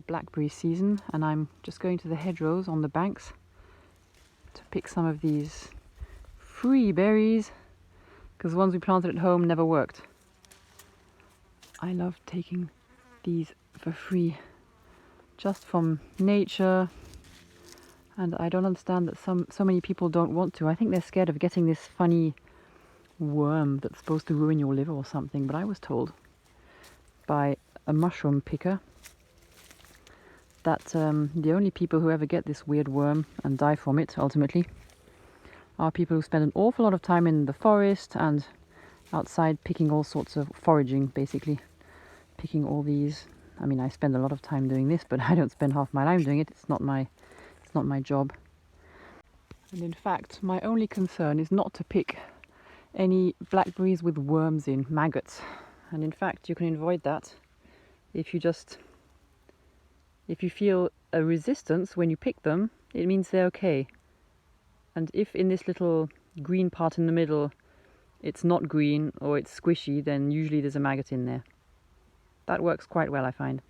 blackberry season, and I'm just going to the hedgerows on the banks to pick some of these free berries, because the ones we planted at home never worked. I love taking these for free, just from nature, and I don't understand that so many people don't want to. I think they're scared of getting this funny worm that's supposed to ruin your liver or something, but I was told by a mushroom picker that the only people who ever get this weird worm and die from it ultimately are people who spend an awful lot of time in the forest and outside picking all sorts of foraging, basically picking all these. I mean, I spend a lot of time doing this, but I don't spend half my life doing it. It's not my job. And in fact, my only concern is not to pick any blackberries with worms in, maggots. And in fact, you can avoid that if you feel a resistance when you pick them. It means they're okay. And if in this little green part in the middle it's not green or it's squishy, then usually there's a maggot in there. That works quite well, I find.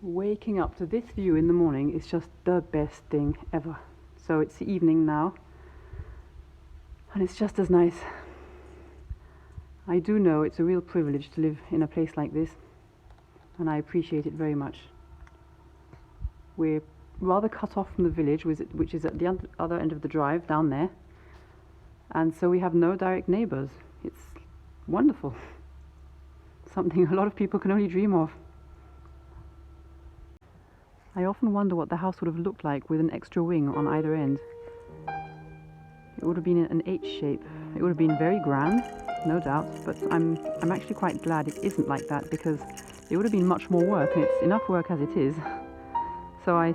Waking up to this view in the morning is just the best thing ever. So it's the evening now, and it's just as nice. I do know it's a real privilege to live in a place like this, and I appreciate it very much. We're rather cut off from the village, which is at the other end of the drive down there, and so we have no direct neighbours. It's wonderful. Something a lot of people can only dream of. I often wonder what the house would have looked like with an extra wing on either end. It would have been an H shape. It would have been very grand, no doubt, but I'm actually quite glad it isn't like that, because it would have been much more work, and it's enough work as it is. So I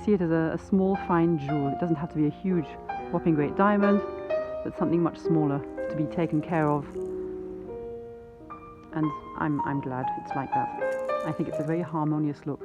see it as a small, fine jewel. It doesn't have to be a huge, whopping great diamond, but something much smaller to be taken care of. And I'm glad it's like that. I think it's a very harmonious look.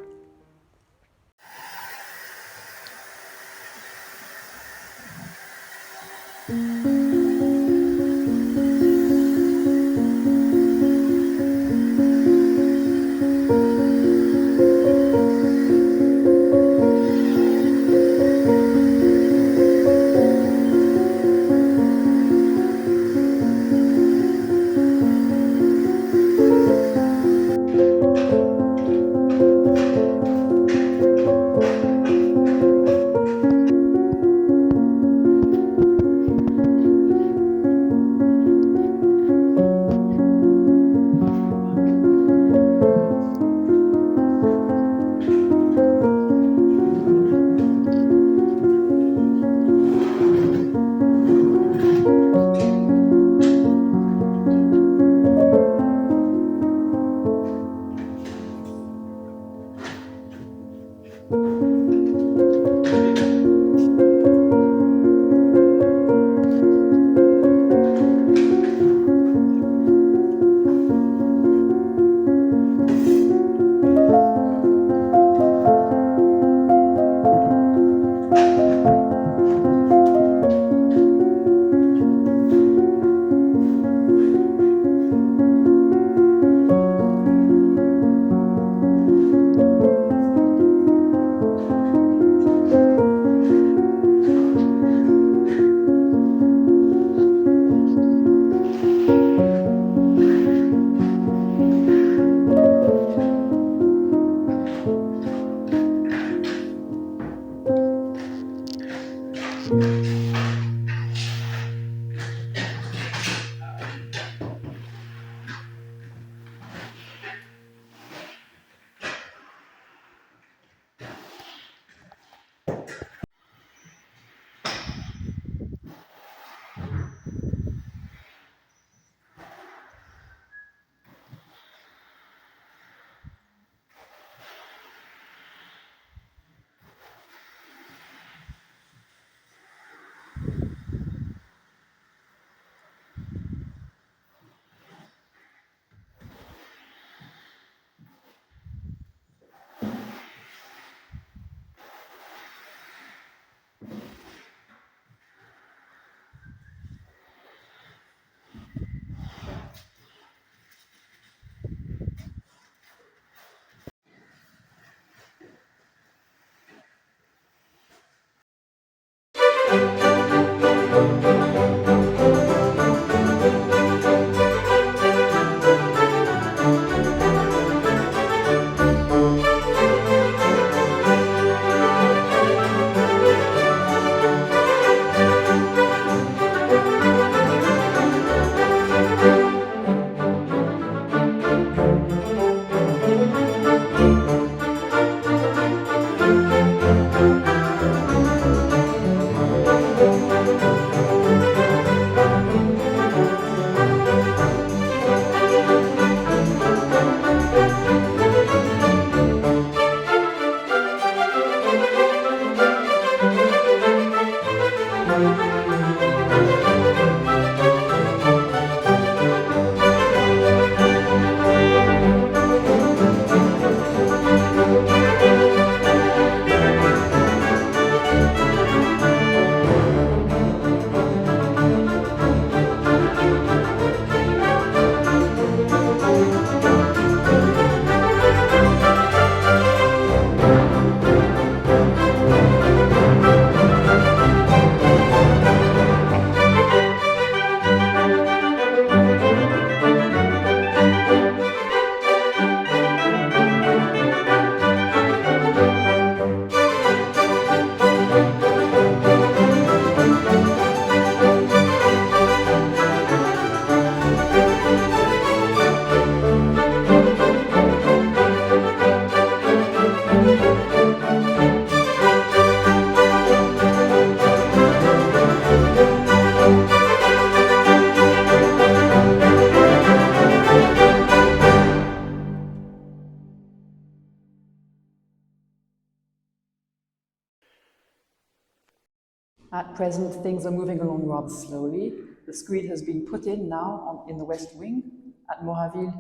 At present, things are moving along rather slowly. The screed has been put in now in the west wing at Moraville,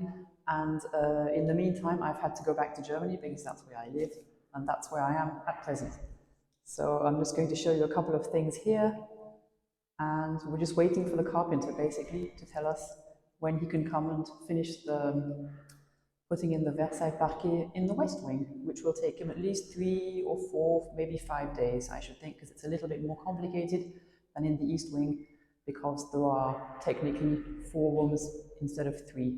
and in the meantime, I've had to go back to Germany because that's where I live, and that's where I am at present. So I'm just going to show you a couple of things here, and we're just waiting for the carpenter basically to tell us when he can come and finish the putting in the Versailles parquet in the west wing, which will take him at least 3 or 4, maybe 5 days, I should think, because it's a little bit more complicated than in the east wing, because there are technically 4 rooms instead of 3.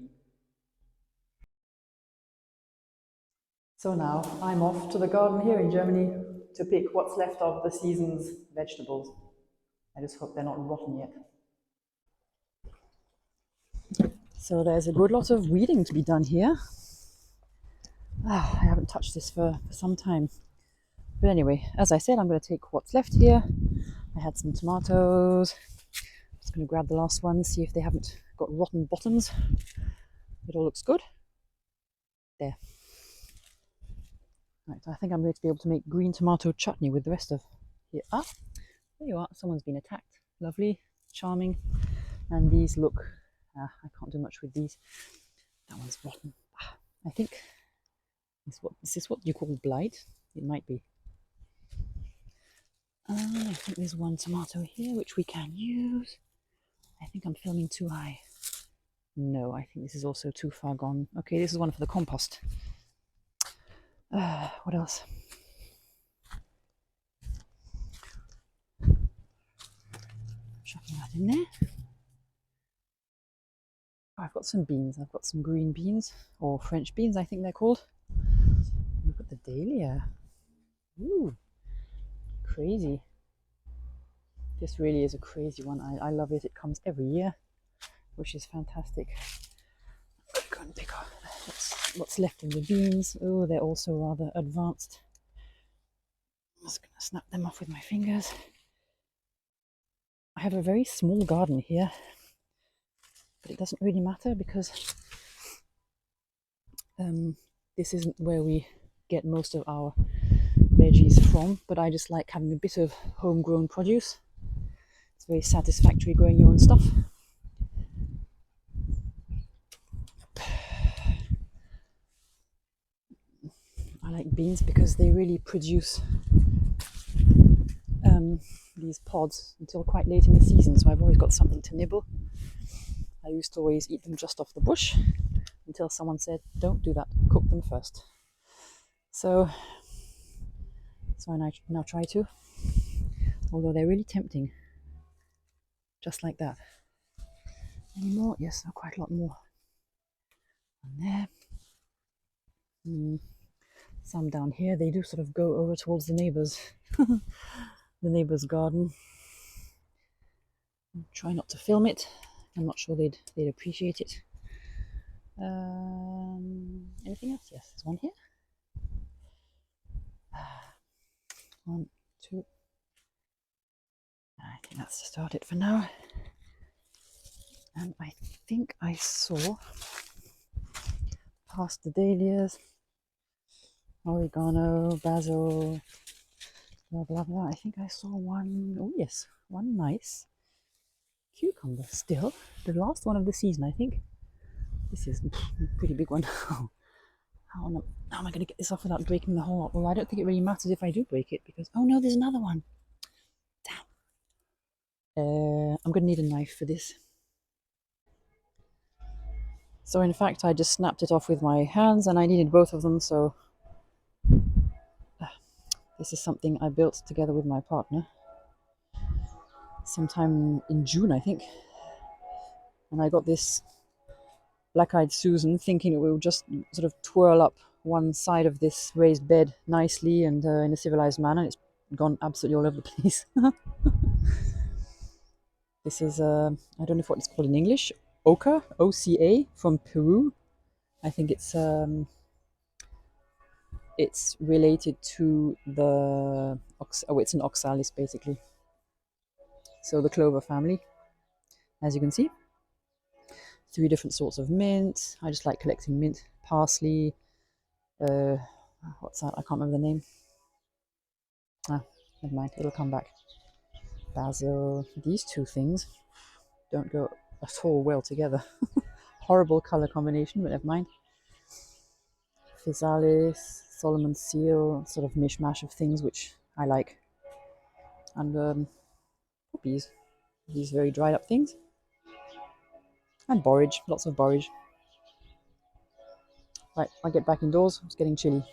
So now I'm off to the garden here in Germany to pick what's left of the season's vegetables. I just hope they're not rotten yet. So there's a good lot of weeding to be done here. I haven't touched this for some time. But anyway, as I said, I'm going to take what's left here. I had some tomatoes. I'm just going to grab the last one, see if they haven't got rotten bottoms. It all looks good. There. Right, I think I'm going to be able to make green tomato chutney with the rest of here. Ah, there you are. Someone's been attacked. Lovely, charming. And these look, I can't do much with these. That one's rotten. I think is this what you call blight? It might be. I think there's one tomato here which we can use. I think I'm filming too high. No, I think this is also too far gone. Okay, this is one for the compost. What else? Chucking that in there. Oh, I've got some beans. I've got some green beans, or French beans, I think they're called. Look at the dahlia. Ooh, crazy. This really is a crazy one. I love it. It comes every year, which is fantastic. Go and pick up what's left in the beans. Oh, they're also rather advanced. I'm just going to snap them off with my fingers. I have a very small garden here, but it doesn't really matter because this isn't where we get most of our veggies from, but I just like having a bit of homegrown produce. It's very satisfactory growing your own stuff. I like beans because they really produce these pods until quite late in the season, so I've always got something to nibble. I used to always eat them just off the bush until someone said, don't do that, cook them first. So I now try to, although they're really tempting, just like that. Any more? Yes, quite a lot more. And there. Some down here, they do sort of go over towards the neighbours, the neighbour's garden. Try not to film it. I'm not sure they'd appreciate it. Anything else? Yes, there's one here. 1, 2. I think that's just about it for now. And I think I saw past the dahlias, oregano, basil, blah blah blah. I think I saw one. Oh yes, one nice cucumber still. The last one of the season, I think. This is a pretty big one. How am I going to get this off without breaking the whole? Well, I don't think it really matters if I do break it because oh no, there's another one. Damn. I'm going to need a knife for this. So in fact, I just snapped it off with my hands, and I needed both of them. So this is something I built together with my partner sometime in June, I think. And I got this black-eyed Susan thinking it will just sort of twirl up one side of this raised bed nicely and in a civilized manner. It's gone absolutely all over the place. This is, I don't know what it's called in English, Oca, O-C-A, from Peru. I think it's related to the, it's an oxalis basically. So the clover family, as you can see. 3 different sorts of mint. I just like collecting mint, parsley, what's that? I can't remember the name. Never mind, it'll come back. Basil. These 2 things don't go at all well together. Horrible color combination, but never mind. Physalis, Solomon's seal, sort of mishmash of things which I like. And poppies, these very dried up things. And borage, lots of borage. Right, I'll get back indoors, it's getting chilly.